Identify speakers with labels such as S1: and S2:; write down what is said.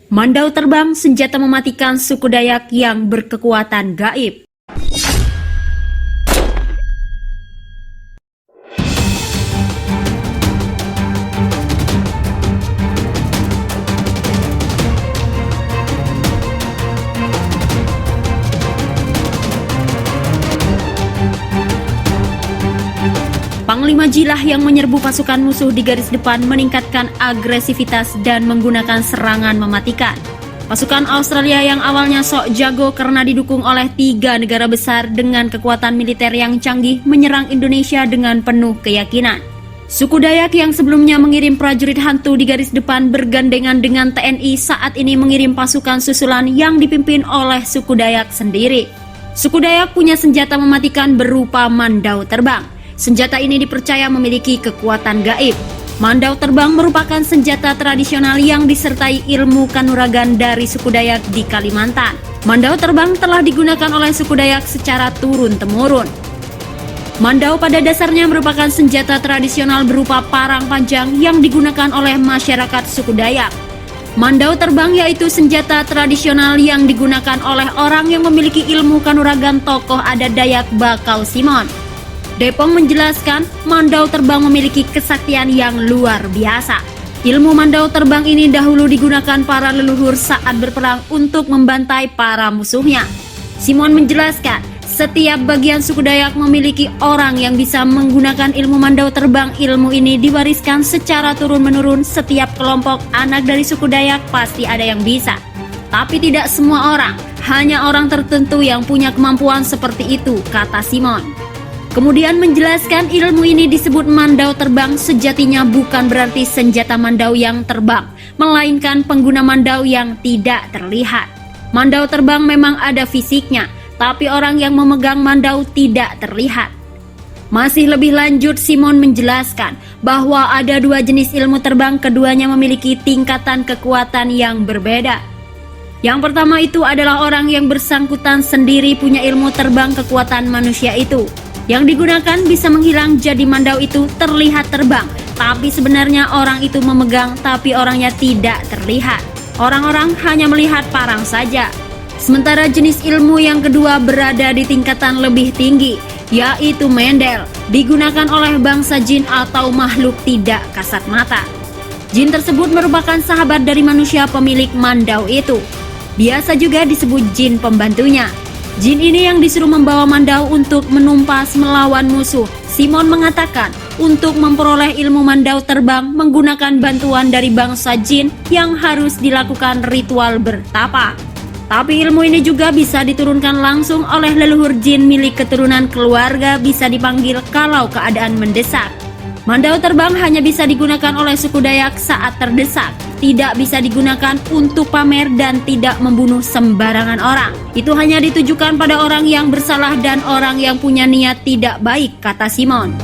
S1: Mandau terbang, senjata mematikan suku Dayak yang berkekuatan gaib. Panglima Jilah yang menyerbu pasukan musuh di garis depan meningkatkan agresivitas dan menggunakan serangan mematikan. Pasukan Australia yang awalnya sok jago karena didukung oleh 3 negara besar dengan kekuatan militer yang canggih menyerang Indonesia dengan penuh keyakinan. Suku Dayak yang sebelumnya mengirim prajurit hantu di garis depan bergandengan dengan TNI saat ini mengirim pasukan susulan yang dipimpin oleh suku Dayak sendiri. Suku Dayak punya senjata mematikan berupa mandau terbang. Senjata ini dipercaya memiliki kekuatan gaib. Mandau terbang merupakan senjata tradisional yang disertai ilmu kanuragan dari suku Dayak di Kalimantan. Mandau terbang telah digunakan oleh suku Dayak secara turun-temurun. Mandau pada dasarnya merupakan senjata tradisional berupa parang panjang yang digunakan oleh masyarakat suku Dayak. Mandau terbang yaitu senjata tradisional yang digunakan oleh orang yang memiliki ilmu kanuragan tokoh adat Dayak Bakau Simon. Depong menjelaskan, mandau terbang memiliki kesaktian yang luar biasa. Ilmu mandau terbang ini dahulu digunakan para leluhur saat berperang untuk membantai para musuhnya. Simon menjelaskan, setiap bagian suku Dayak memiliki orang yang bisa menggunakan ilmu mandau terbang. Ilmu ini diwariskan secara turun-menurun. Setiap kelompok anak dari suku Dayak pasti ada yang bisa. Tapi tidak semua orang, hanya orang tertentu yang punya kemampuan seperti itu, kata Simon. Kemudian menjelaskan ilmu ini disebut mandau terbang, sejatinya bukan berarti senjata mandau yang terbang, melainkan pengguna mandau yang tidak terlihat. Mandau terbang memang ada fisiknya, tapi orang yang memegang mandau tidak terlihat. Masih lebih lanjut, Simon menjelaskan bahwa ada 2 jenis ilmu terbang, keduanya memiliki tingkatan kekuatan yang berbeda. Yang pertama itu adalah orang yang bersangkutan sendiri punya ilmu terbang kekuatan manusia itu. Yang digunakan bisa menghilang, jadi mandau itu terlihat terbang, tapi sebenarnya orang itu memegang tapi orangnya tidak terlihat. Orang-orang hanya melihat parang saja. Sementara jenis ilmu yang kedua berada di tingkatan lebih tinggi, yaitu mendel, digunakan oleh bangsa jin atau makhluk tidak kasat mata. Jin tersebut merupakan sahabat dari manusia pemilik mandau itu. Biasa juga disebut jin pembantunya. Jin ini yang disuruh membawa mandau untuk menumpas melawan musuh. Simon mengatakan untuk memperoleh ilmu mandau terbang menggunakan bantuan dari bangsa jin yang harus dilakukan ritual bertapa. Tapi ilmu ini juga bisa diturunkan langsung oleh leluhur jin milik keturunan keluarga, bisa dipanggil kalau keadaan mendesak. Mandau terbang hanya bisa digunakan oleh suku Dayak saat terdesak. Tidak bisa digunakan untuk pamer dan tidak membunuh sembarangan orang. Itu hanya ditujukan pada orang yang bersalah dan orang yang punya niat tidak baik, kata Simon.